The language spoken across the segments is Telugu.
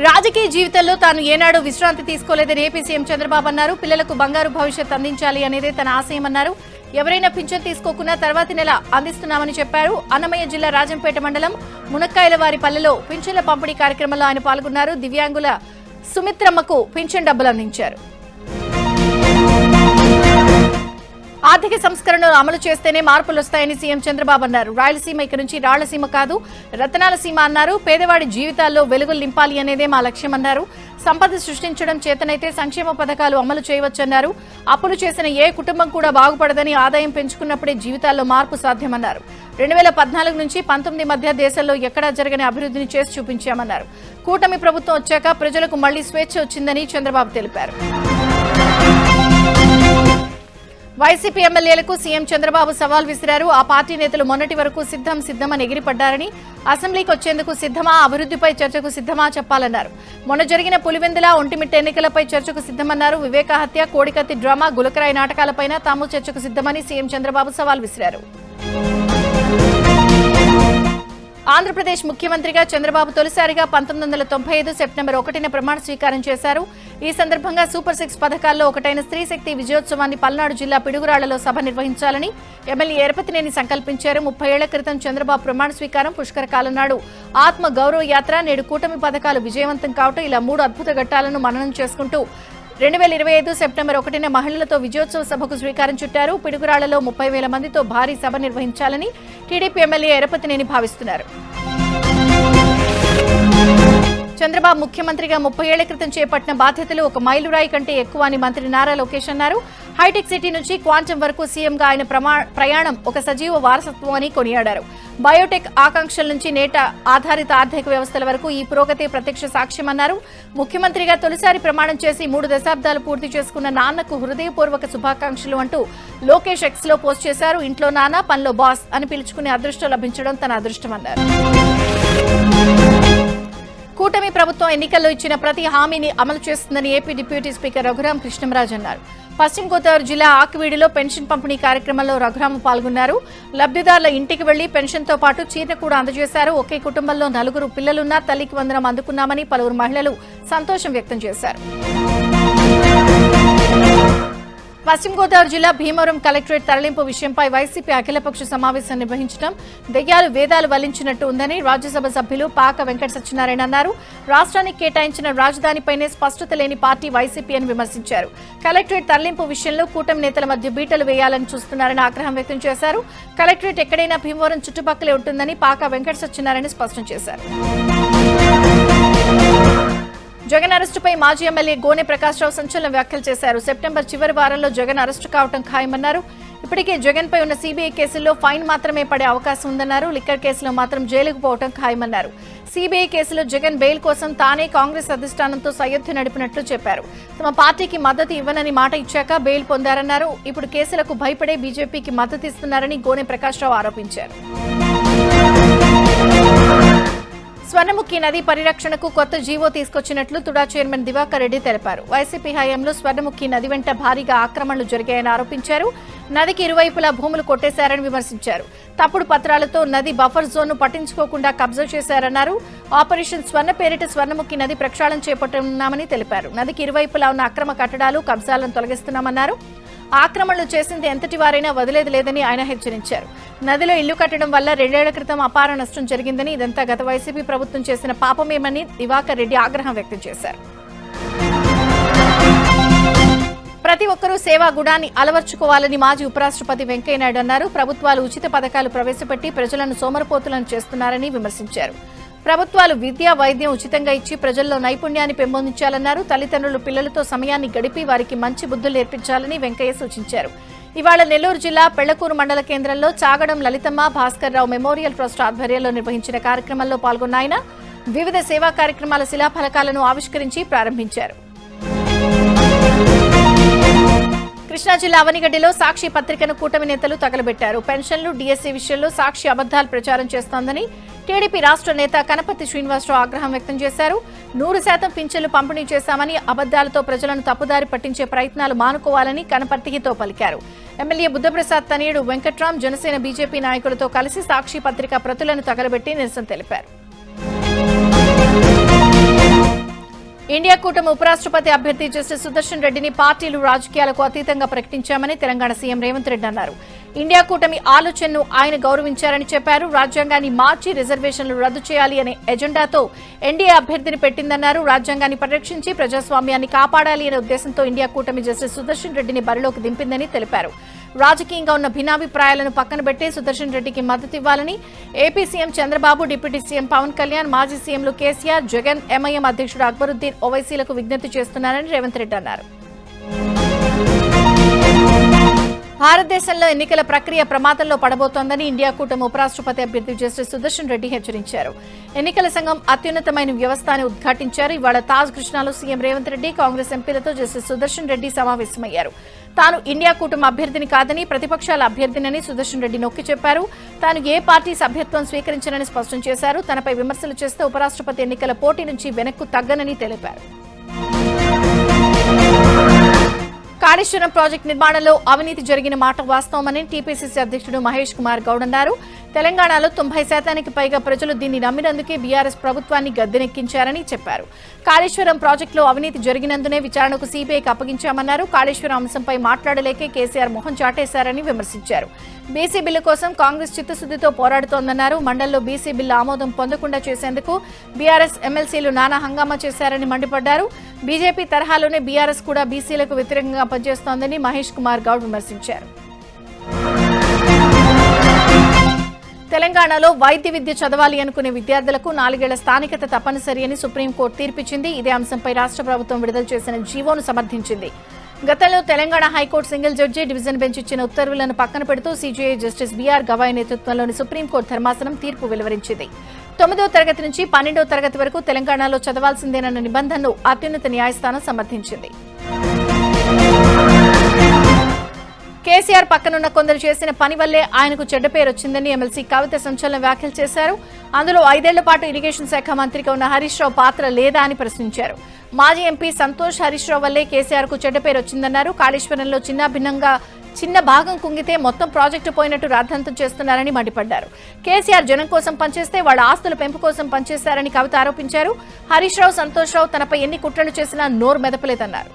రాజకీయ జీవితంలో తాను ఏనాడు విశ్రాంతి తీసుకోలేదని ఏపీ సీఎం చంద్రబాబు అన్నారు. పిల్లలకు బంగారు భవిష్యత్ అందించాలి అనేదే తన ఆశయమన్నారు. ఎవరైనా పింఛన్ తీసుకోకున్నా తర్వాతి నెల అందిస్తున్నామని చెప్పారు. అన్నమయ్య జిల్లా రాజంపేట మండలం మునక్కాయల వారి పల్లెలో పింఛన్ల పంపిణీ కార్యక్రమంలో ఆయన పాల్గొన్నారు. దివ్యాంగుల సుమిత్రమ్మకు పింఛన్ డబ్బులు అందించారు. ఆర్థిక సంస్కరణలు అమలు చేస్తేనే మార్పులు వస్తాయని సీఎం చంద్రబాబు అన్నారు. రాయలసీమ ఇక నుంచి రాళ్లసీమ కాదు రతనాల సీమ అన్నారు. పేదవాడి జీవితాల్లో వెలుగులు నింపాలి అనేదే మా లక్ష్యమన్నారు. సంపద సృష్టించడం చేతనైతే సంక్షేమ పథకాలు అమలు చేయవచ్చన్నారు. అప్పులు చేసిన ఏ కుటుంబం కూడా బాగుపడదని ఆదాయం పెంచుకున్నప్పుడే జీవితాల్లో మార్పు సాధ్యమన్నారు. 2014 నుంచి 19 మధ్య దేశంలో ఎక్కడా జరగని అభివృద్ధిని చేసి చూపించామన్నారు. కూటమి ప్రభుత్వం వచ్చాక ప్రజలకు మళ్లీ స్వేచ్ఛ వచ్చిందని చంద్రబాబు తెలిపారు. వైసీపీ ఎమ్మెల్యేలకు సీఎం చంద్రబాబు సవాల్ విసిరారు. ఆ పార్టీ నేతలు మొన్నటి వరకు సిద్ధమని ఎగిరిపడ్డారని, అసెంబ్లీకి వచ్చేందుకు సిద్ధమా, అభివృద్ధిపై చర్చకు సిద్ధమా చెప్పాలన్నారు. మొన్న జరిగిన పులివెందుల ఒంటిమిట్ట ఎన్నికలపై చర్చకు సిద్ధమన్నారు. వివేక హత్య, కోడికత్తి డ్రామా, గులకరాయి నాటకాలపైన తాము చర్చకు సిద్ధమని సీఎం చంద్రబాబు సవాల్ విసిరారు. ఆంధ్రప్రదేశ్ ముఖ్యమంత్రిగా చంద్రబాబు తొలిసారిగా 1995 సెప్టెంబర్ 1న ప్రమాణ స్వీకారం చేశారు. ఈ సందర్భంగా సూపర్ 6 పథకాల్లో ఒకటైన స్త్రీ శక్తి విజయోత్సవాన్ని పల్నాడు జిల్లా పిడుగురాళ్లలో సభ నిర్వహించాలని ఎమ్మెల్యే ఎరపతినేని సంకల్పించారు. 30 ఏళ్ల క్రితం చంద్రబాబు ప్రమాణ స్వీకారం, పుష్కరకాలం నాడు ఆత్మ గౌరవ యాత్ర, నేడు కూటమి పథకాలు విజయవంతం కావటం, ఇలా 3 అద్భుత ఘట్టాలను మననం చేసుకుంటూ 2025 సెప్టెంబర్ 1న మహిళలతో విజయోత్సవ సభకు శ్రీకారం చుట్టారు. పిడుగురాళ్లలో 30,000 మందితో భారీ సభ నిర్వహించాలని టీడీపీ ఎమ్మెల్యే ఎరపతినేని భావిస్తున్నారు. చంద్రబాబు ముఖ్యమంత్రిగా 30 ఏళ్ల క్రితం చేపట్టిన బాధ్యతలు ఒక మైలురాయి కంటే ఎక్కువ అని మంత్రి నారా లోకేష్ అన్నారు. హైటెక్ సిటీ నుంచి క్వాంటం వరకు సీఎంగా ఆయన ప్రయాణం ఒక సజీవ వారసత్వం అని కొనియాడారు. బయోటెక్ ఆకాంక్షల నుంచి నేట ఆధారిత ఆర్థిక వ్యవస్థల వరకు ఈ పురోగతి ప్రత్యక్ష సాక్ష్యమన్నారు. ముఖ్యమంత్రిగా తొలిసారి ప్రమాణం చేసి 3 దశాబ్దాలు పూర్తి చేసుకున్న నాన్నకు హృదయపూర్వక శుభాకాంక్షలు అంటూ లోకేష్ ఎక్స్ లో పోస్ట్ చేశారు. ఇంట్లో నాన్న, పనిలో బాస్ అని పిలుచుకునే అదృష్టం లభించడం తన అదృష్టమన్నారు. కూటమి ప్రభుత్వం ఎన్నికల్లో ఇచ్చిన ప్రతి హామీని అమలు చేస్తుందని AP deputy speaker Raghuram Krishnamraju అన్నారు. పశ్చిమ గోదావరి జిల్లా ఆకివీడిలో పెన్షన్ పంపిణీ కార్యక్రమంలో రఘురాం పాల్గొన్నారు. లబ్ధిదారుల ఇంటికి వెళ్లి పెన్షన్తో పాటు చీర కూడా అందజేశారు. ఒకే కుటుంబంలో 4 పిల్లలున్నా తల్లికి వందనం అందుకున్నామని పలువురు మహిళలు సంతోషం వ్యక్తం చేశారు. పశ్చిమ గోదావరి జిల్లా భీమవరం కలెక్టరేట్ తరలింపు విషయంపై వైసీపీ అఖిలపక్ష సమావేశం నిర్వహించడం దెయ్యాలు వేదాలు వల్లించినట్టు ఉందని రాజ్యసభ సభ్యులు పాక వెంకట సత్యనారాయణ అన్నారు. రాష్ట్రానికి కేటాయించిన రాజధానిపైనే స్పష్టత లేని పార్టీ వైసీపీ అని విమర్శించారు. కలెక్టరేట్ తరలింపు విషయంలో కూటమి నేతల మధ్య బీటలు వేయాలని చూస్తున్నారని ఆగ్రహం వ్యక్తం చేశారు. కలెక్టరేట్ ఎక్కడైనా భీమవరం చుట్టుపక్కలే ఉంటుందని పాక వెంకట సత్యనారాయణ స్పష్టం చేశారు. జగన్ అరెస్టుపై మాజీ ఎమ్మెల్యే గోనె ప్రకాశ్రావు సంచలన వ్యాఖ్యలు చేశారు. సెప్టెంబర్ చివరి వారంలో జగన్ అరెస్టు కావడం ఖాయమన్నారు. ఇప్పటికే జగన్ పై ఉన్న సీబీఐ కేసుల్లో ఫైన్ మాత్రమే పడే అవకాశం ఉందన్నారు. లిక్కర్ కేసులో మాత్రం జైలుకు పోవడం ఖాయమన్నారు. సీబీఐ కేసులో జగన్ బెయిల్ కోసం తానే కాంగ్రెస్ అధిష్టానంతో సయోధ్య నడిపినట్లు చెప్పారు. తమ పార్టీకి మద్దతు ఇవ్వనని మాట ఇచ్చాక బెయిల్ పొందారన్నారు. ఇప్పుడు కేసులకు భయపడే బీజేపీకి మద్దతు ఇస్తున్నారని గోనె ప్రకాశ్రావు ఆరోపించారు. స్వర్ణముఖి నది పరిరక్షణకు కొత్త జీవో తీసుకొచ్చినట్లు తుడా చైర్మన్ దివాకర్ రెడ్డి తెలిపారు. వైసీపీ హయాంలో స్వర్ణముఖి నది వెంట భారీగా ఆక్రమణలు జరిగాయని ఆరోపించారు. నదికి ఇరువైపులా భూములు కొట్టేశారని విమర్శించారు. తప్పుడు పత్రాలతో నది బఫర్ జోన్ ను పట్టించుకోకుండా కబ్జా చేశారన్నారు. ఆపరేషన్ స్వర్ణ పేరిట స్వర్ణముఖి నది ప్రక్షాళన చేపట్టనున్నామని తెలిపారు. నదికి ఇరువైపులా ఉన్న అక్రమ కట్టడాలు, కబ్జాలను తొలగిస్తున్నామన్నారు. ఆక్రమణలు చేసింది ఎంతటి వారైనా వదిలేది లేదని ఆయన హెచ్చరించారు. నదిలో ఇల్లు కట్టడం వల్ల 2 ఏళ్ల క్రితం అపార నష్టం జరిగిందని, ఇదంతా గత వైసీపీ ప్రభుత్వం చేసిన పాపమేమని దివాకర్ రెడ్డి ఆగ్రహం వ్యక్తం చేశారు. ప్రతి ఒక్కరూ సేవా గుణాన్ని అలవర్చుకోవాలని మాజీ ఉపరాష్ట్రపతి వెంకయ్యనాయుడు అన్నారు. ప్రభుత్వాలు ఉచిత పథకాలు ప్రవేశపెట్టి ప్రజలను సోమరపోతులను చేస్తున్నారని విమర్శించారు. ప్రభుత్వాలు విద్య, వైద్యం ఉచితంగా ఇచ్చి ప్రజల్లో నైపుణ్యాన్ని పెంపొందించాలన్నారు. తల్లిదండ్రులు పిల్లలతో సమయాన్ని గడిపి వారికి మంచి బుద్ధులు నేర్పించాలని వెంకయ్య సూచించారు. ఇవాళ నెల్లూరు జిల్లా పెళ్లకూరు మండల కేంద్రంలో చాగడం లలితమ్మ భాస్కర్రావు మెమోరియల్ ట్రస్ట్ ఆధ్వర్యంలో నిర్వహించిన కార్యక్రమంలో పాల్గొన్న ఆయన వివిధ సేవా కార్యక్రమాల శిలాఫలకాలను ఆవిష్కరించి ప్రారంభించారు. కృష్ణా జిల్లా అవనిగడ్డిలో సాక్షి పత్రికను కూటమి నేతలు తగలబెట్టారు. పెన్షన్లు, డీఎస్సీ విషయంలో సాక్షి అబద్దాలు ప్రచారం చేస్తోందని టీడీపీ రాష్ట్ర నేత కనపర్తి శ్రీనివాసరావు ఆగ్రహం వ్యక్తం చేశారు. 100% పింఛన్లు పంపిణీ చేశామని అబద్దాలతో ప్రజలను తప్పుదారి పట్టించే ప్రయత్నాలు మానుకోవాలని కనపర్తితో పలికారు. ఎమ్మెల్యే బుద్ధప్రసాద్ తనయుడు వెంకట్రాం జనసేన బీజేపీ నాయకులతో కలిసి సాక్షి పత్రిక ప్రతులను తగలబెట్టి నిరసన తెలిపారు. ఇండియా కూటమి ఉపరాష్ట్రపతి అభ్యర్థి జస్టిస్ సుదర్శన్ రెడ్డిని పార్టీలు రాజకీయాలకు అతీతంగా ప్రకటించామని తెలంగాణ సీఎం రేవంత్ రెడ్డి అన్నారు. ఇండియా కూటమి ఆలోచనను ఆయన గౌరవించారని చెప్పారు. రాజ్యాంగాన్ని మార్చి రిజర్వేషన్లు రద్దు చేయాలి అనే ఎజెండాతో ఎన్డీఏ అభ్యర్థిని పెట్టిందన్నారు. రాజ్యాంగాన్ని పరిరక్షించి ప్రజాస్వామ్యాన్ని కాపాడాలి అనే ఉద్దేశంతో ఇండియా కూటమి జస్టిస్ సుదర్శన్ రెడ్డిని బరిలోకి దింపిందని తెలిపారు. రాజకీయంగా ఉన్న భిన్నాభిప్రాయాలను పక్కన పెట్టి సుదర్శన్ రెడ్డికి మద్దతు ఇవ్వాలని AP CM Chandrababu, deputy CM Pawan Kalyan, మాజీ సీఎంలు కేసీఆర్, జగన్, ఎంఐఎం అధ్యక్షుడు అక్బరుద్దీన్ ఓవైసీలకు విజ్ఞప్తి చేస్తున్నారని రేవంత్ రెడ్డి అన్నారు. భారతదేశంలో ఎన్నికల ప్రక్రియ ప్రమాదంలో పడబోతోందని ఇండియా కూటమి ఉపరాష్ట్రపతి అభ్యర్థి జస్టిస్ సుదర్శన్ రెడ్డి హెచ్చరించారు. ఎన్నికల సంఘం అత్యున్నతమైన వ్యవస్థ అని ఉద్ఘాటించారు. ఇవాళ తాజ్ కృష్ణాలో సీఎం రేవంత్ రెడ్డి, కాంగ్రెస్ ఎంపీలతో జస్టిస్ సుదర్శన్ రెడ్డి సమావేశమయ్యారు. తాను ఇండియా కూటమి అభ్యర్థిని కాదని, ప్రతిపక్షాల అభ్యర్థినని సుదర్శన్ రెడ్డి నొక్కి చెప్పారు. తాను ఏ పార్టీ సభ్యత్వం స్వీకరించనని స్పష్టం చేశారు. తనపై విమర్శలు చేస్తే ఉపరాష్ట్రపతి ఎన్నికల పోటీ నుంచి వెనక్కు తగ్గనని తెలిపారు. కాళేశ్వరం ప్రాజెక్టు నిర్మాణంలో అవినీతి జరిగిన మాట వాస్తవమని టీపీసీసీ అధ్యక్షుడు మహేష్ కుమార్ గౌడ్ అన్నారు. తెలంగాణలో 90% పైగా ప్రజలు దీన్ని నమ్మినందుకే బీఆర్ఎస్ ప్రభుత్వాన్ని గద్దెనెక్కించారని చెప్పారు. కాళేశ్వరం ప్రాజెక్టులో అవినీతి జరిగినందునే విచారణకు సీబీఐకి అప్పగించామన్నారు. కాళేశ్వరం అంశంపై మాట్లాడలేకే కేసీఆర్ మొహం చాటేశారని విమర్శించారు. బీసీ బిల్లు కోసం కాంగ్రెస్ చిత్తశుద్దితో పోరాడుతోందన్నారు. మండలిలో బీసీ బిల్లు ఆమోదం పొందకుండా చేసేందుకు బీఆర్ఎస్ ఎమ్మెల్సీలు నానా హంగామా చేశారని మండిపడ్డారు. బీజేపీ తరహాలోనే బీఆర్ఎస్ కూడా బీసీలకు వ్యతిరేకంగా పనిచేస్తోందని మహేష్ కుమార్ గౌడ్ విమర్శించారు. తెలంగాణలో వైద్య విద్య చదవాలి అనుకునే విద్యార్థులకు 4 ఏళ్ల స్థానికత తప్పనిసరి అని సుప్రీంకోర్టు తీర్పిచ్చింది. ఇదే అంశంపై రాష్ట్ర ప్రభుత్వం విడుదల చేసిన జీవోను సమర్థించింది. గతంలో Telangana high court single judge division bench ఇచ్చిన ఉత్తర్వులను పక్కన పెడుతూ సీజేఐ జస్టిస్ బీఆర్ గవాయ్ నేతృత్వంలోని సుప్రీంకోర్టు ధర్మాసనం తీర్పు వెలువరించింది. 9వ తరగతి నుంచి 12వ తరగతి వరకు తెలంగాణలో చదవాల్సిందేనన్న నిబంధనను అత్యున్నత న్యాయస్థానం సమర్థించింది. కేసీఆర్ పక్కనున్న కొందరు చేసిన పని వల్లే ఆయనకు చెడ్డ పేరు వచ్చిందని ఎమ్మెల్సీ కవిత సంచలన వ్యాఖ్యలు చేశారు. అందులో 5 ఏళ్ల పాటు ఇరిగేషన్ శాఖ మంత్రిగా ఉన్న హరీష్ రావు పాత్ర లేదా అని ప్రశ్నించారు. మాజీ ఎంపీ సంతోష్ హరీష్ రావు వల్లే కేసీఆర్ కు చెడ్డ పేరు వచ్చిందన్నారు. కాళేశ్వరంలో చిన్న భాగం కుంగితే మొత్తం ప్రాజెక్టు పోయినట్టు రాద్ధాంతం చేస్తున్నారని మండిపడ్డారు. కేసీఆర్ జనం కోసం పనిచేస్తే వాళ్ళ ఆస్తుల పెంపు కోసం పనిచేశారని కవిత ఆరోపించారు. హరీష్ రావు, సంతోష్ రావు తనపై ఎన్ని కుట్రలు చేసినా నోరు మెదపలేదన్నారు.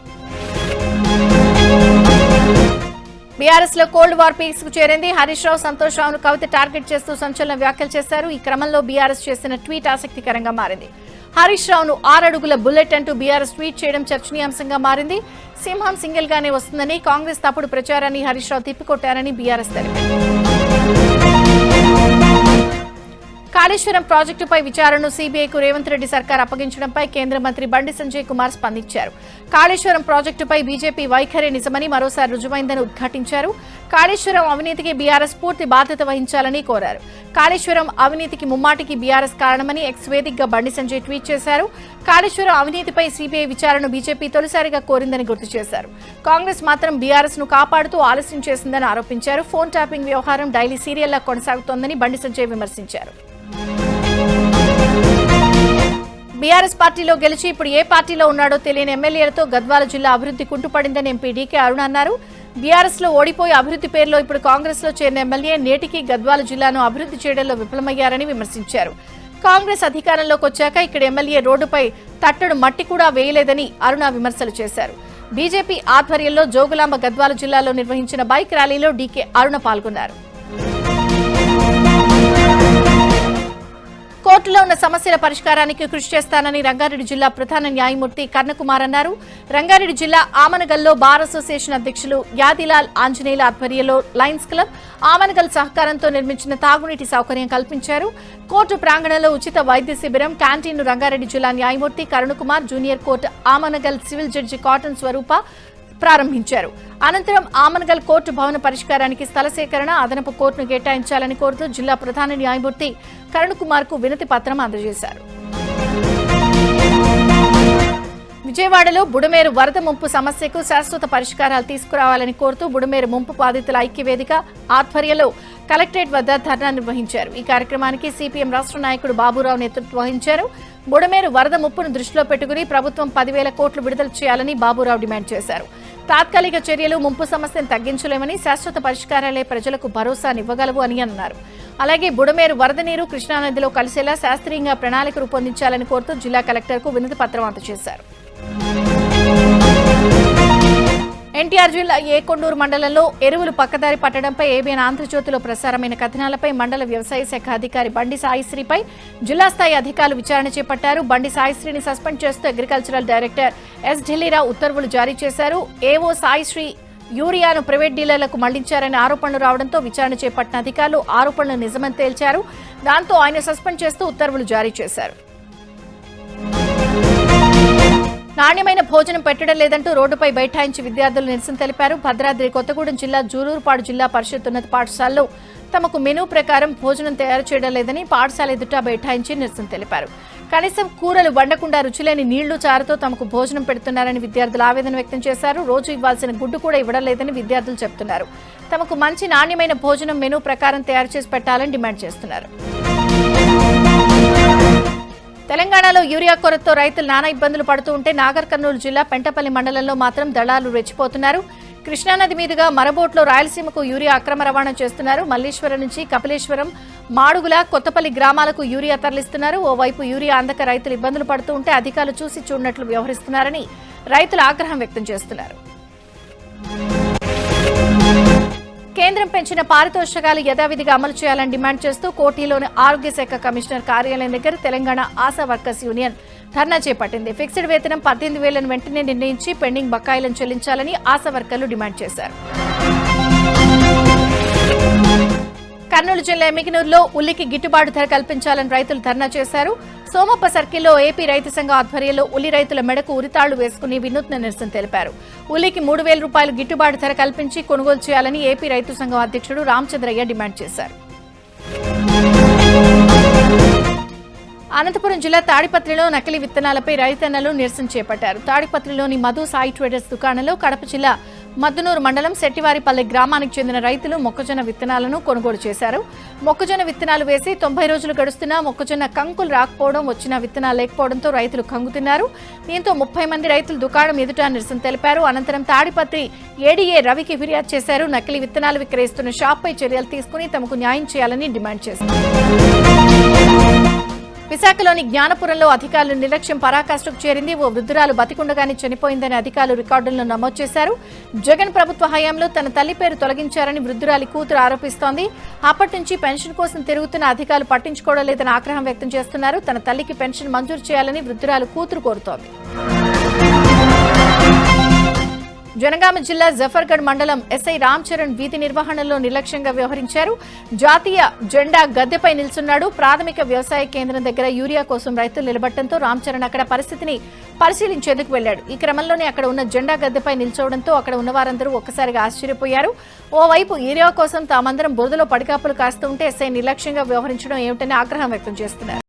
బీఆర్ఎస్ లో కోల్డ్ వార్ పీక్స్ కు చేరింది. హరీష్ రావు, సంతోష్ రావును కవిత టార్గెట్ చేస్తూ సంచలన వ్యాఖ్యలు చేశారు. ఈ క్రమంలో బీఆర్ఎస్ చేసిన ట్వీట్ ఆసక్తికరంగా మారింది. హరీష్ రావును 6 అడుగుల బుల్లెట్ అంటూ బీఆర్ఎస్ ట్వీట్ చేయడం చర్చనీయాంశంగా మారింది. సింహం సింగిల్ గానే వస్తుందని, కాంగ్రెస్ తప్పుడు ప్రచారాన్ని హరీష్ రావు తిప్పికొట్టారని బీఆర్ఎస్ తెలిపింది. కాళేశ్వరం ప్రాజెక్టుపై విచారణను సీబీఐకు రేవంత్ రెడ్డి సర్కార్ అప్పగించడంపై కేంద్ర మంత్రి బండి సంజయ్ కుమార్ స్పందించారు. కాళేశ్వరం ప్రాజెక్టుపై బీజేపీ వైఖరి నిజమని మరోసారి రుజువైందని ఉద్ఘాటించారు. కాళేశ్వరం అవినీతికి బీఆర్ఎస్ పూర్తి బాధ్యత వహించాలని కోరారు. కాళేశ్వరం అవినీతికి ముమ్మాటికి బీఆర్ఎస్ కారణమని ఎక్స్ వేదికగా బండి సంజయ్ ట్వీట్ చేశారు. కాళేశ్వరం అవినీతిపై సీబీఐ విచారణను బీజేపీ తొలిసారిగా కోరిందని గుర్తు చేశారు. కాంగ్రెస్ మాత్రం బీఆర్ఎస్ ను కాపాడుతూ ఆలస్యం చేసిందని ఆరోపించారు. ఫోన్ ట్యాపింగ్ వ్యవహారం డైలీ సీరియల్లా కొనసాగుతోందని బండి సంజయ్ విమర్శించారు. బీఆర్ఎస్ పార్టీలో గెలిచి ఇప్పుడు ఏ పార్టీలో ఉన్నాడో తెలియని ఎమ్మెల్యేలతో గద్వాల జిల్లా అభివృద్ధి కుంటుపడిందని ఎంపీ డీకే అరుణ అన్నారు. బీఆర్ఎస్ లో ఓడిపోయి అభివృద్ధి పేరులో ఇప్పుడు కాంగ్రెస్ లో చేరిన ఎమ్మెల్యే నేటికి గద్వాల జిల్లాను అభివృద్ధి చేయడంలో విఫలమయ్యారని విమర్శించారు. కాంగ్రెస్ అధికారంలోకి వచ్చాక ఇక్కడ ఎమ్మెల్యే రోడ్డుపై తట్టడు మట్టి కూడా వేయలేదని అరుణ విమర్శలు చేశారు. బీజేపీ ఆధ్వర్యంలో జోగులాంబ గద్వాల జిల్లాలో నిర్వహించిన బైక్ ర్యాలీలో డీకే అరుణ పాల్గొన్నారు. కోర్టులో ఉన్న సమస్యల పరిష్కారానికి కృషి చేస్తానని రంగారెడ్డి జిల్లా ప్రధాన న్యాయమూర్తి కర్ణకుమార్ అన్నారు. రంగారెడ్డి జిల్లా ఆమనగల్లో బార్ అసోసియేషన్ అధ్యక్షులు యాదిలాల్ ఆంజనేయుల ఆధ్వర్యంలో లయన్స్ క్లబ్, ఆమనగల్ సహకారంతో నిర్మించిన తాగునీటి సౌకర్యం కల్పించారు. కోర్టు ప్రాంగణంలో ఉచిత వైద్య శిబిరం, క్యాంటీన్ను రంగారెడ్డి జిల్లా న్యాయమూర్తి Karunakumar, junior court Amangal civil judge Katan Swarupa ప్రారంభించారు. అనంతరం ఆమనగల్ కోర్టు భవన పరిష్కారానికి స్థల సేకరణ, అదనపు కోర్టును కేటాయించాలని కోరుతూ జిల్లా ప్రధాన న్యాయమూర్తి కరుణకుమార్ కు వినతి పత్రం అందజేశారు. విజయవాడలో బుడమేరు వరద ముంపు సమస్యకు శాశ్వత పరిష్కారాలు తీసుకురావాలని కోరుతూ బుడమేరు ముంపు బాధితుల ఐక్యవేదిక ఆధ్వర్యంలో కలెక్టరేట్ వద్ద ధర్నా నిర్వహించారు. ఈ కార్యక్రమానికి సిపిఎం రాష్ట్ర నాయకుడు బాబురావు నేతృత్వం వహించారు. బుడమేరు వరద ముప్పును దృష్టిలో పెట్టుకుని ప్రభుత్వం 10,000 కోట్లు విడుదల చేయాలని బాబురావు డిమాండ్ చేశారు. తాత్కాలిక చర్యలు ముంపు సమస్యను తగ్గించలేమని, శాశ్వత పరిష్కారాలే ప్రజలకు భరోసానివ్వగలవు అని అన్నారు. అలాగే బుడమేరు వరద నీరు కృష్ణానదిలో కలిసేలా శాస్త్రీయంగా ప్రణాళిక రూపొందించాలని కోరుతూ జిల్లా కలెక్టర్కు వినతి పత్రం అందజేశారు. ఎన్టీఆర్ జిల్లా ఏకొండూరు మండలంలో ఎరువులు పక్కదారి పట్టడంపై ఏబిఎన్ ఆంధ్రజ్యోతిలో ప్రసారమైన కథనాలపై మండల వ్యవసాయ శాఖ అధికారి బండి సాయిశ్రీపై జిల్లా స్థాయి అధికారులు విచారణ చేపట్టారు. బండి సాయిశ్రీని సస్పెండ్ చేస్తూ అగ్రికల్చరల్ డైరెక్టర్ ఎస్ ఢిల్లీరావు ఉత్తర్వులు జారీ చేశారు. ఏవో సాయిశ్రీ యూరియాను ప్రైవేట్ డీలర్లకు మళ్లించారని ఆరోపణలు రావడంతో విచారణ చేపట్టిన అధికారులు ఆరోపణలు నిజమని తేల్చారు. దాంతో ఆయన సస్పెండ్ చేస్తూ ఉత్తర్వులు జారీ చేశారు. నాణ్యమైన భోజనం పెట్టడం లేదంటూ రోడ్డుపై బైఠాయించి విద్యార్థులు నిరసన తెలిపారు. భద్రాద్రి కొత్తగూడెం జిల్లా జూలూరుపాడు జిల్లా పరిషత్ ఉన్నత పాఠశాలలో తమకు మెనూ ప్రకారం భోజనం తయారు చేయడం లేదని పాఠశాల ఎదుట బైఠాయించి నిరసన తెలిపారు. కనీసం కూరలు వండకుండా రుచిలేని నీళ్లు చారుతో తమకు భోజనం పెడుతున్నారని విద్యార్థులు ఆవేదన వ్యక్తం చేశారు. రోజు ఇవ్వాల్సిన గుడ్డు కూడా ఇవ్వడం లేదని విద్యార్థులు చెబుతున్నారు. తమకు మంచి నాణ్యమైన భోజనం మెనూ ప్రకారం తయారు చేసి పెట్టాలని డిమాండ్ చేస్తున్నారు. తెలంగాణలో యూరియా కొరతతో రైతులు నానా ఇబ్బందులు పడుతూ ఉంటే నాగర్ కర్నూలు జిల్లా పెంటపల్లి మండలంలో మాత్రం దళాలు రెచ్చిపోతున్నారు. కృష్ణానది మీదుగా మరబోట్లో రాయలసీమకు యూరియా అక్రమ రవాణా చేస్తున్నారు. మల్లీశ్వరం నుంచి కపిలేశ్వరం, మాడుగుల, కొత్తపల్లి గ్రామాలకు యూరియా తరలిస్తున్నారు. ఓవైపు యూరియా అందక రైతులు ఇబ్బందులు పడుతూ ఉంటే అధికారులు చూసి చూడనట్లు వ్యవహరిస్తున్నారని రైతులు ఆగ్రహం వ్యక్తం చేస్తున్నారు. కేంద్రం పెంచిన పారితోషికాలు యథావిధిగా అమలు చేయాలని డిమాండ్ చేస్తూ కోఠీలోని ఆరోగ్య శాఖ కమిషనర్ కార్యాలయం దగ్గర తెలంగాణ ఆశా వర్కర్స్ యూనియన్ ధర్నా చేపట్టింది. ఫిక్స్డ్ వేతనం 18,000 వెంటనే నిర్ణయించి పెండింగ్ బకాయిలను చెల్లించాలని ఆశా వర్కర్లు డిమాండ్ చేశారు. కర్నూలు జిల్లా ఎమ్మిగనూరులో ఉల్లికి గిట్టుబాటు ధర కల్పించాలని రైతులు ధర్నా చేశారు. సోమప్ప సర్కిల్లో ఏపీ రైతు సంఘం ఆధ్వర్యంలో ఉల్లి రైతుల మెడకు ఉరితాళ్లు వేసుకుని వినూత్న నిరసన తెలిపారు. ఉల్లికి 3,000 రూపాయలు గిట్టుబాటు ధర కల్పించి కొనుగోలు చేయాలని ఏపీ రైతు సంఘం అధ్యక్షుడు రామచంద్రయ్య డిమాండ్ చేశారు. అనంతపురం జిల్లా తాడిపత్రిలో నకిలీ విత్తనాలపై రైతన్నలు నిరసన చేపట్టారు. తాడిపత్రిలోని మధు సాయి ట్రేడర్స్ దుకాణంలో కడప జిల్లా మద్దునూరు మండలం శెట్టివారిపల్లె గ్రామానికి చెందిన రైతులు మొక్కజొన్న విత్తనాలను కొనుగోలు చేశారు. మొక్కజొన్న విత్తనాలు వేసి 90 రోజులు గడుస్తున్నా మొక్కజొన్న కంకులు రాకపోవడం, వచ్చిన విత్తనాలు లేకపోవడంతో రైతులు కంగుతున్నారు. దీంతో 30 మంది రైతులు దుకాణం ఎదుట నిరసన తెలిపారు. అనంతరం తాడిపత్రి ఏడీఏ రవికి ఫిర్యాదు చేశారు. నకిలీ విత్తనాలు విక్రయిస్తున్న షాప్పై చర్యలు తీసుకుని తమకు న్యాయం చేయాలని డిమాండ్ చేశారు. విశాఖలోని జ్ఞానపురంలో అధికారులు నిర్లక్ష్యం పరాకాష్ఠకు చేరింది. ఓ వృద్ధురాలు బతికుండగానే చనిపోయిందని అధికారులు రికార్డులను నమోదు చేశారు. జగన్ ప్రభుత్వ హయాంలో తన తల్లి పేరు తొలగించారని వృద్ధురాలి కూతురు ఆరోపిస్తోంది. అప్పటి నుంచి పెన్షన్ కోసం తిరుగుతున్న అధికారులు పట్టించుకోవడం లేదని ఆగ్రహం వ్యక్తం చేస్తున్నారు. తన తల్లికి పెన్షన్ మంజూరు చేయాలని వృద్ధురాలు కూతురు కోరుతోంది. జనగామ జిల్లా జఫర్గఢ్ మండలం ఎస్ఐ రామ్ చరణ్ వీధి నిర్వహణలో నిర్లక్ష్యంగా వ్యవహరించారు. జాతీయ జెండా గద్దెపై నిల్చున్నాడు. ప్రాథమిక వ్యవసాయ కేంద్రం దగ్గర యూరియా కోసం రైతులు నిలబట్టడంతో రామ్ చరణ్ అక్కడ పరిస్థితిని పరిశీలించేందుకు వెళ్లాడు. ఈ క్రమంలోనే అక్కడ ఉన్న జెండా గద్దెపై నిల్చోవడంతో అక్కడ ఉన్న వారందరూ ఒక్కసారిగా ఆశ్చర్యపోయారు. ఓవైపు యూరియా కోసం తామందరం బురదలో పడికాపులు కాస్తుంటే ఎస్ఐ నిర్లక్ష్యంగా వ్యవహరించడం ఏమిటని ఆగ్రహం వ్యక్తం చేస్తున్నారు.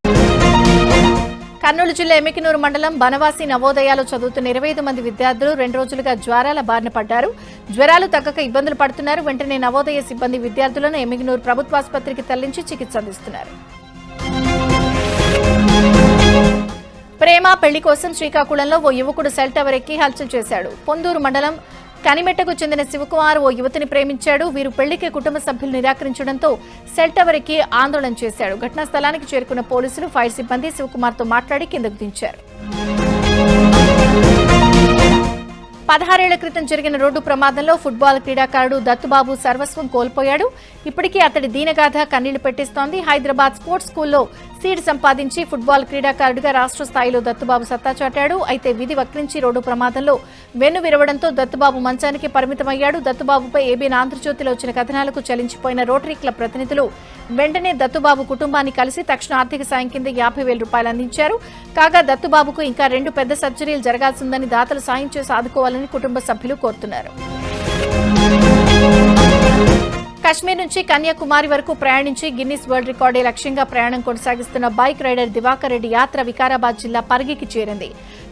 కర్నూలు జిల్లా ఎమ్మికనూరు మండలం బనవాసి నవోదయాలో చదువుతున్న 25 మంది విద్యార్థులు 2 రోజులుగా జ్వరాల బారిన పడ్డారు. జ్వరాలు తగ్గక ఇబ్బందులు పడుతున్నారు. వెంటనే నవోదయ సిబ్బంది విద్యార్థులను ఎమ్మికనూరు ప్రభుత్వాసుపత్రికి తరలించి చికిత్స అందిస్తున్నారు. ప్రేమ పెళ్లి కోసం శ్రీకాకుళంలో ఓ యువకుడు సెల్ టవర్ ఎక్కి హల్చల్ చేశాడు. పొందూరు మండలం కనిమెట్టకు చెందిన శివకుమార్ ఓ యువతిని ప్రేమించాడు. వీరు పెళ్లికి కుటుంబ సభ్యులు నిరాకరించడంతో సెల్ టవర్ ఎక్కి ఆందోళన చేశాడు. ఘటనా స్థలానికి చేరుకున్న పోలీసులు, ఫైర్ సిబ్బంది శివకుమార్తో మాట్లాడి కిందకు దించారు. 16 ఏళ్ల క్రితం జరిగిన రోడ్డు ప్రమాదంలో ఫుట్బాల్ క్రీడాకారుడు దత్తుబాబు సర్వస్వం కోల్పోయాడు. ఇప్పటికీ అతడి దీనగాథ కన్నీళ్లు పెట్టిస్తోంది. హైదరాబాద్ స్పోర్ట్స్ స్కూల్లో సీడ్ సంపాదించి ఫుట్బాల్ క్రీడాకారుడిగా రాష్ట్ర స్థాయిలో దత్తుబాబు సత్తా చాటాడు. అయితే విధి వక్రించి రోడ్డు ప్రమాదంలో వెన్ను విరవడంతో దత్తుబాబు మంచానికి పరిమితమయ్యాడు. దత్తుబాబుపై ఏబిఎన్ ఆంధ్రజ్యోతిలో వచ్చిన కథనాలకు చలించిపోయిన రోటరీ క్లబ్ ప్రతినిధులు వెంటనే దత్తుబాబు కుటుంబాన్ని కలిసి తక్షణ ఆర్థిక సాయం కింద 50,000 రూపాయలు అందించారు. కాగా దత్తుబాబుకు ఇంకా 2 పెద్ద సర్జరీలు జరగాల్సిందని దాతలు సాయం చేసి ఆదుకోవాలని కుటుంబ సభ్యులు కోరుతున్నారు. కశ్మీర్ నుంచి కన్యాకుమారి వరకు ప్రయాణించి గిన్నిస్ వరల్డ్ రికార్డే లక్ష్యంగా ప్రయాణం కొనసాగిస్తున్న బైక్ రైడర్ దివాకర్ రెడ్డి యాత్ర వికారాబాద్ జిల్లా పరిగికి చేరింది.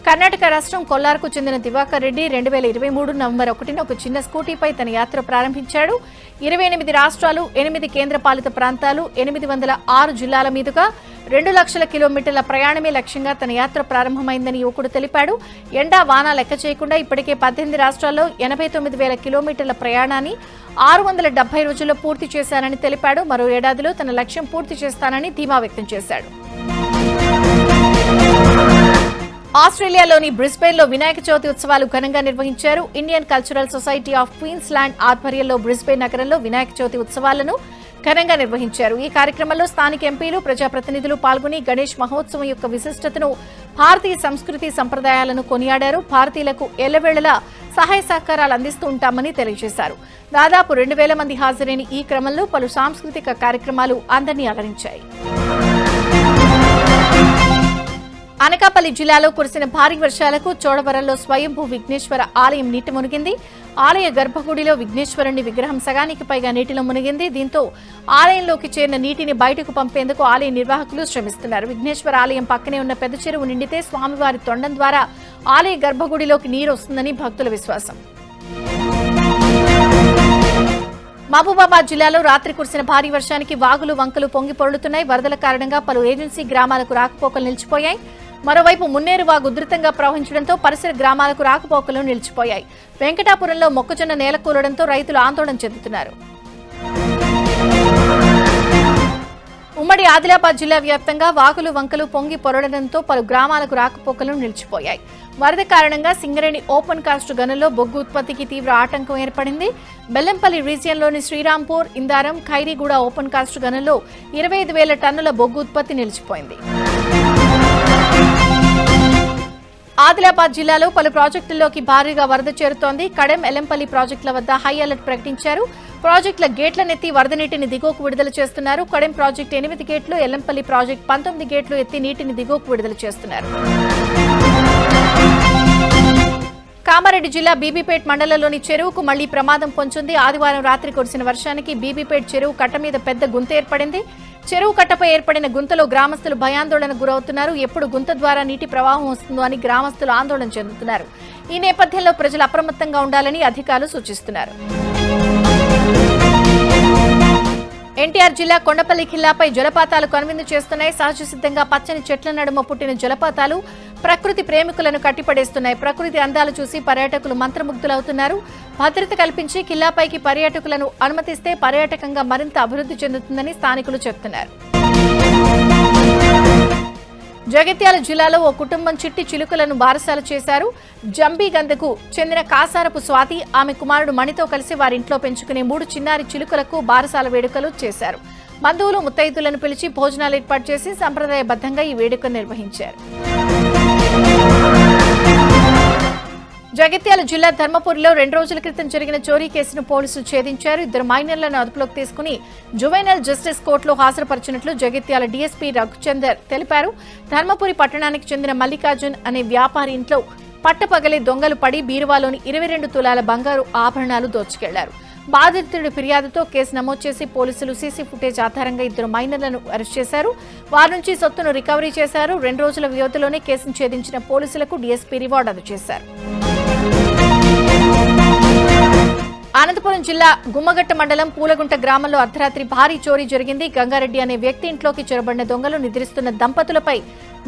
కర్ణాటక రాష్ట్రం కొల్లార్కు చెందిన దివాకర్ రెడ్డి 2023 నవంబర్ 1న ఒక చిన్న స్కూటీపై తన యాత్ర ప్రారంభించాడు. 28 రాష్ట్రాలు, 8 కేంద్రపాలిత ప్రాంతాలు, 806 జిల్లాల మీదుగా 2 లక్షల కిలోమీటర్ల ప్రయాణమే లక్ష్యంగా తన యాత్ర ప్రారంభమైందని యువకుడు తెలిపాడు. ఎండా వాన లెక్క చేయకుండా ఇప్పటికే 18 రాష్ట్రాల్లో 89,000 కిలోమీటర్ల ప్రయాణాన్ని 670 రోజుల్లో పూర్తి చేశానని తెలిపాడు. మరో ఏడాదిలో తన లక్ష్యం పూర్తి చేస్తానని ధీమా వ్యక్తం చేశాడు. ఆస్ట్రేలియాలోని బ్రిస్బేన్లో వినాయక చవితి ఉత్సవాలు ఘనంగా నిర్వహించారు. Indian cultural society of Queensland ఆధ్వర్యంలో బ్రిస్బేన్ నగరంలో వినాయక చవితి ఉత్సవాలను ఘనంగా నిర్వహించారు. ఈ కార్యక్రమంలో స్థానిక ఎంపీలు, ప్రజాప్రతినిధులు పాల్గొని గణేష్ మహోత్సవం యొక్క విశిష్టతను, భారతీయ సంస్కృతి సంప్రదాయాలను కొనియాడారు. భారతీయులకు ఎల్లవేళలా సహాయ సహకారాలు అందిస్తూ ఉంటామని తెలియజేశారు. దాదాపు 2000 మంది హాజరైన ఈ క్రమంలో పలు సాంస్కృతిక కార్యక్రమాలు అందరినీ అలరించాయి. అనకాపల్లి జిల్లాలో కురిసిన భారీ వర్షాలకు చోడవరంలో స్వయంభూ విఘ్నేశ్వర ఆలయం నీటి మునిగింది. ఆలయ గర్భగుడిలో విఘ్నేశ్వరుని విగ్రహం సగానికి పైగా నీటిలో మునిగింది. దీంతో ఆలయంలోకి చేరిన నీటిని బయటకు పంపేందుకు ఆలయ నిర్వాహకులు శ్రమిస్తున్నారు. విఘ్నేశ్వర ఆలయం పక్కనే ఉన్న పెద్ద చెరువు నిండితే స్వామివారి తొండం ద్వారా ఆలయ గర్భగుడిలోకి నీరు వస్తుందని భక్తుల విశ్వాసం. మహబూబాబాద్ జిల్లాలో రాత్రి కురిసిన భారీ వర్షానికి వాగులు, వంకలు పొంగి పొర్లుతున్నాయి. వరదల కారణంగా పలు ఏజెన్సీ గ్రామాలకు రాకపోకలు నిలిచిపోయాయి. మరోవైపు మున్నేరు వాగు ఉధృతంగా ప్రవహించడంతో పరిసర గ్రామాలకు రాకపోకలు నిలిచిపోయాయి. వెంకటాపురంలో మొక్కజొన్న నేలకూలడంతో రైతులు ఆందోళన చెందుతున్నారు. ఉమ్మడి ఆదిలాబాద్ జిల్లా వ్యాప్తంగా వాగులు, వంకలు పొంగి పొరలడంతో పలు గ్రామాలకు రాకపోకలు నిలిచిపోయాయి. వరద కారణంగా సింగరేణి ఓపెన్ కాస్ట్ గనుల్లో బొగ్గు ఉత్పత్తికి తీవ్ర ఆటంకం ఏర్పడింది. బెల్లంపల్లి రీజియన్లోని శ్రీరాంపూర్, ఇందారం, ఖైరీగూడ ఓపెన్ కాస్ట్ గనుల్లో 25,000 టన్నుల బొగ్గు ఉత్పత్తి నిలిచిపోయింది. ఆదిలాబాద్ జిల్లాలో పలు ప్రాజెక్టుల్లోకి భారీగా వరద చేరుతోంది. కడెం, ఎల్లంపల్లి ప్రాజెక్టుల వద్ద హై అలర్ట్ ప్రకటించారు. ప్రాజెక్టుల గేట్లనెత్తి వరద నీటిని దిగువకు విడుదల చేస్తున్నారు. కడెం ప్రాజెక్టు 8 గేట్లు, ఎల్లంపల్లి ప్రాజెక్టు 19 గేట్లు ఎత్తి నీటిని దిగువకు విడుదల చేస్తున్నారు. కామారెడ్డి జిల్లా బీబీపేట్ మండలంలోని చెరువుకు మళ్లీ ప్రమాదం పొంచుంది. ఆదివారం రాత్రి కురిసిన వర్షానికి బీబీపేట్ చెరువు కట్ట మీద పెద్ద గుంత ఏర్పడింది. చెరువు కట్టపై ఏర్పడిన గుంతలో గ్రామస్తులు భయాందోళనకు గురవుతున్నారు. ఎప్పుడు గుంత ద్వారా నీటి ప్రవాహం వస్తుందో అని గ్రామస్తులు ఆందోళన చెందుతున్నారు. ఈ నేపథ్యంలో ప్రజలు అప్రమత్తంగా ఉండాలని అధికారులు సూచిస్తున్నారు. ఎన్టీఆర్ జిల్లా కొండపల్లి ఖిల్లాపై జలపాతాలు కనువిందు చేస్తున్నాయి. సహజ సిద్ధంగా పచ్చని చెట్ల నడుమ పుట్టిన జలపాతాలు ప్రకృతి ప్రేమికులను కట్టిపడేస్తున్నాయి. ప్రకృతి అందాలు చూసి పర్యాటకులు మంత్రముగ్ధులవుతున్నారు. భద్రత కల్పించి ఖిల్లాపైకి పర్యాటకులను అనుమతిస్తే పర్యాటకంగా మరింత అభివృద్ధి చెందుతుందని స్థానికులు చెబుతున్నారు. జగిత్యాల జిల్లాలో ఓ కుటుంబం చిట్టి చిలుకలను బారసాల చేశారు. జంబీగందకు చెందిన కాసారపు స్వాతి, ఆమె కుమారుడు మణితో కలిసి వారింట్లో పెంచుకునే 3 చిన్నారి చిలుకలకు బారసాల వేడుకలు చేశారు. బంధువులు, ముత్తైదులను పిలిచి భోజనాలు ఏర్పాటు చేసి సంప్రదాయబద్ధంగా ఈ వేడుకను నిర్వహించారు. జగిత్యాల జిల్లా ధర్మపురిలో 2 రోజుల క్రితం జరిగిన చోరీ కేసును పోలీసులు ఛేదించారు. 2 మైనర్లను అదుపులోకి తీసుకుని జువెనైల్ జస్టిస్ కోర్టులో హాజరుపరిచినట్లు జగిత్యాల డీఎస్పీ రఘుచందర్ తెలిపారు. ధర్మపురి పట్టణానికి చెందిన మల్లికార్జున్ అనే వ్యాపారి ఇంట్లో పట్టపగలే దొంగలు పడి బీరువాలోని 22 తులాల బంగారు ఆభరణాలు దోచుకెళ్లారు. బాధితుడి ఫిర్యాదుతో కేసు నమోదు చేసి పోలీసులు సీసీ ఫుటేజ్ ఆధారంగా 2 మైనర్లను అరెస్ట్ చేశారు. వారి నుంచి సొత్తును రికవరీ చేశారు. 2 రోజుల వ్యవధిలోనే కేసును ఛేదించిన పోలీసులకు డీఎస్పీ రివార్డు అందజేశారు. అనంతపురం జిల్లా గుమ్మగట్ట మండలం పూలగుంట గ్రామంలో అర్ధరాత్రి భారీ చోరీ జరిగింది. గంగారెడ్డి అనే వ్యక్తి ఇంట్లోకి చొరబడిన దొంగలు నిద్రిస్తున్న దంపతులపై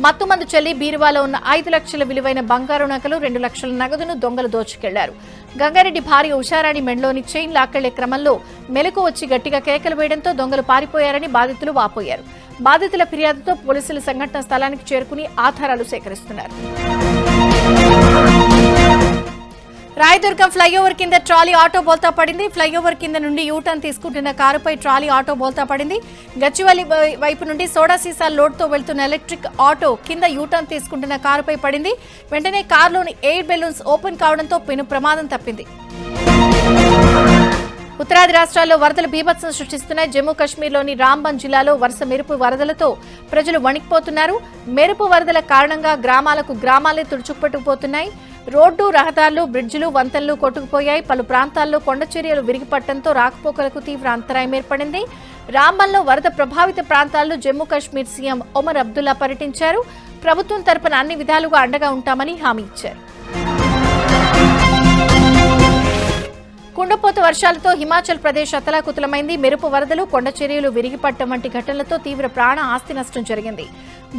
మత్తుమందు చల్లి బీరువాలో ఉన్న 5 లక్షల విలువైన బంగారు నగలు, 2 లక్షల నగదును దొంగలు దోచుకెళ్లారు. గంగారెడ్డి భార్య ఉషారాణి మెడలోని చైన్ లాక్కెళ్లే క్రమంలో మెలకు వచ్చి గట్టిగా కేకలు వేయడంతో దొంగలు పారిపోయారని బాధితులు వాపోయారు. బాధితుల ఫిర్యాదుతో పోలీసులు సంఘటన స్థలానికి చేరుకుని ఆధారాలు సేకరిస్తున్నారు. రాయదుర్గం ఫ్లైఓవర్ కింద ట్రాలీ ఆటో బోల్తా పడింది. ఫ్లైఓవర్ కింద నుండి యూటర్న్ తీసుకుంటున్న కారుపై ట్రాలీ ఆటో బోల్తా పడింది. గచ్చివల్లి వైపు నుండి సోడా సీసా లోడ్తో వెళ్తున్న ఎలక్ట్రిక్ ఆటో కింద యూటర్న్ తీసుకుంటున్న కారుపై పడింది. వెంటనే కారులోని ఎయిర్ బెలూన్స్ ఓపెన్ కావడంతో పెను ప్రమాదం తప్పింది. ఉత్తరాది రాష్ట్రాల్లో వరదలు బీభత్సం సృష్టిస్తున్నాయి. జమ్మూ కాశ్మీర్లోని రాంబన్ జిల్లాలో వరుస మెరుపు వరదలతో ప్రజలు వణికిపోతున్నారు. మెరుపు వరదల కారణంగా గ్రామాలే తుడుచుకుపట్టుకుపోతున్నాయి. రోడ్డు, రహదారులు, బ్రిడ్జిలు, వంతెనలు కొట్టుకుపోయాయి. పలు ప్రాంతాల్లో కొండచర్యలు విరిగిపట్టడంతో రాకపోకలకు తీవ్ర అంతరాయం ఏర్పడింది. రాంబన్లో వరద ప్రభావిత ప్రాంతాల్లో జమ్మూ కాశ్మీర్ సీఎం ఒమర్ అబ్దుల్లా పర్యటించారు. ప్రభుత్వం తరపున అన్ని విధాలుగా అండగా ఉంటామని హామీ ఇచ్చారు. కుండపోత వర్షాలతో హిమాచల్ ప్రదేశ్ అతలాకుతలమైంది. మెరుపు వరదలు, కొండచర్యలు విరిగిపట్టడం వంటి ఘటనలతో తీవ్ర ప్రాణ ఆస్తి నష్టం జరిగింది.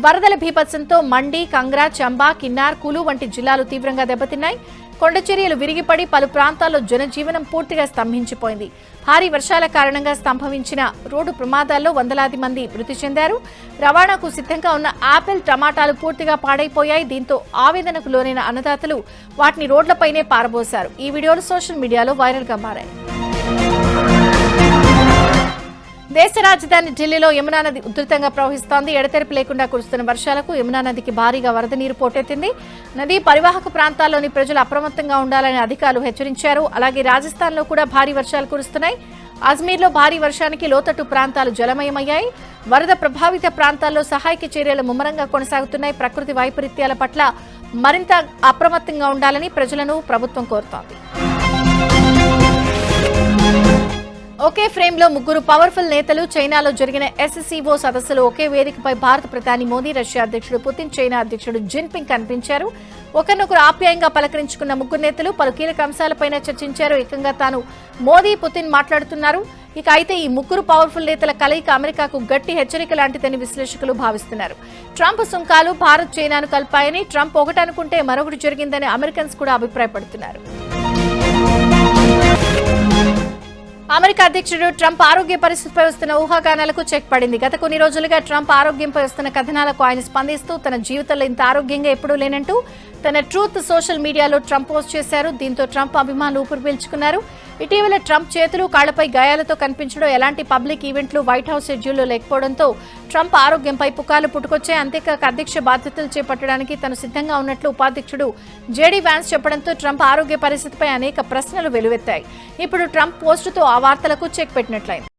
వరదల బీభత్సంతో మండి, కంగ్రా, చంబా, కిన్నార్, కులు వంటి జిల్లాలు తీవ్రంగా దెబ్బతిన్నాయి. కొండ చర్యలు విరిగిపడి పలు ప్రాంతాల్లో జనజీవనం పూర్తిగా స్తంభించిపోయింది. భారీ వర్షాల కారణంగా సంభవించిన రోడ్డు ప్రమాదాల్లో వందలాది మంది మృతి చెందారు. రవాణాకు సిద్ధంగా ఉన్న ఆపిల్, టమాటాలు పూర్తిగా పాడైపోయాయి. దీంతో ఆవేదనకు లోనైన అన్నదాతలు వాటిని రోడ్లపైనే పారబోశారు. ఈ వీడియోలు సోషల్ మీడియాలో వైరల్ గా మారాయి. దేశ రాజధాని ఢిల్లీలో యమునా నది ఉధృతంగా ప్రవహిస్తోంది. ఎడతెరిపి లేకుండా కురుస్తున్న వర్షాలకు యమునా నదికి భారీగా వరద నీరు పోటెత్తింది. నదీ పరివాహక ప్రాంతాల్లోని ప్రజలు అప్రమత్తంగా ఉండాలని అధికారులు హెచ్చరించారు. అలాగే రాజస్థాన్లో కూడా భారీ వర్షాలు కురుస్తున్నాయి. అజ్మీర్లో భారీ వర్షానికి లోతట్టు ప్రాంతాలు జలమయమయ్యాయి. వరద ప్రభావిత ప్రాంతాల్లో సహాయక చర్యలు ముమ్మరంగా కొనసాగుతున్నాయి. ప్రకృతి వైపరీత్యాల పట్ల మరింత అప్రమత్తంగా ఉండాలని ప్రజలను ప్రభుత్వం కోరుతోంది. ఒకే ఫ్రేమ్ లో ముగ్గురు పవర్ఫుల్ నేతలు. చైనాలో జరిగిన SCO సదస్సులో ఒకే వేదికపై భారత ప్రధాని మోదీ, రష్యా అధ్యక్షుడు పుతిన్, చైనా అధ్యక్షుడు జిన్పింగ్ కనిపించారు. ఒకరినొకరు ఆప్యాయంగా పలకరించుకున్న ముగ్గురు నేతలు పలు కీలక అంశాలపైన చర్చించారు. ఏకంగా తాను మోదీ, పుతిన్ మాట్లాడుతున్నారు. అయితే ఈ ముగ్గురు పవర్ఫుల్ నేతల కలయిక అమెరికాకు గట్టి హెచ్చరిక లాంటిదని విశ్లేషకులు భావిస్తున్నారు. ట్రంప్ సుంకాలు భారత్, చైనాను కలిపాయని, ట్రంప్ ఒకటనుకుంటే మరొకటి జరిగిందని అమెరికన్స్ కూడా అభిప్రాయపడుతున్నారు. అమెరికా అధ్యక్షుడు ట్రంప్ ఆరోగ్య పరిస్థితిపై వస్తున్న ఊహాగానాలకు చెక్ పడింది. గత కొన్ని రోజులుగా ట్రంప్ ఆరోగ్యంపై వస్తున్న కథనాలకు ఆయన స్పందిస్తూ తన జీవితంలో ఇంత ఆరోగ్యంగా ఎప్పుడూ లేనంటూ తన ట్రూత్ సోషల్ మీడియాలో ట్రంప్ పోస్ట్ చేశారు. దీంతో ట్రంప్ అభిమానులు ఊపిరి పీల్చుకున్నారు. ఇటీవల ట్రంప్ చేతులు, కాళ్లపై గాయాలతో కనిపించడం, ఎలాంటి పబ్లిక్ ఈవెంట్లు వైట్ హౌస్ షెడ్యూల్లో లేకపోవడంతో ట్రంప్ ఆరోగ్యంపై పుకార్లు పుట్టుకొచ్చాయి. అంతేకాక అధ్యక్ష బాధ్యతలు చేపట్టడానికి తాను సిద్ధంగా ఉన్నట్లు ఉపాధ్యక్షుడు JD వ్యాన్స్ చెప్పడంతో ట్రంప్ ఆరోగ్య పరిస్థితిపై అనేక ప్రశ్నలు వెలువెత్తాయి. ఇప్పుడు ట్రంప్ పోస్టుతో ఆ వార్తలకు చెక్ పెట్టినట్లయింది.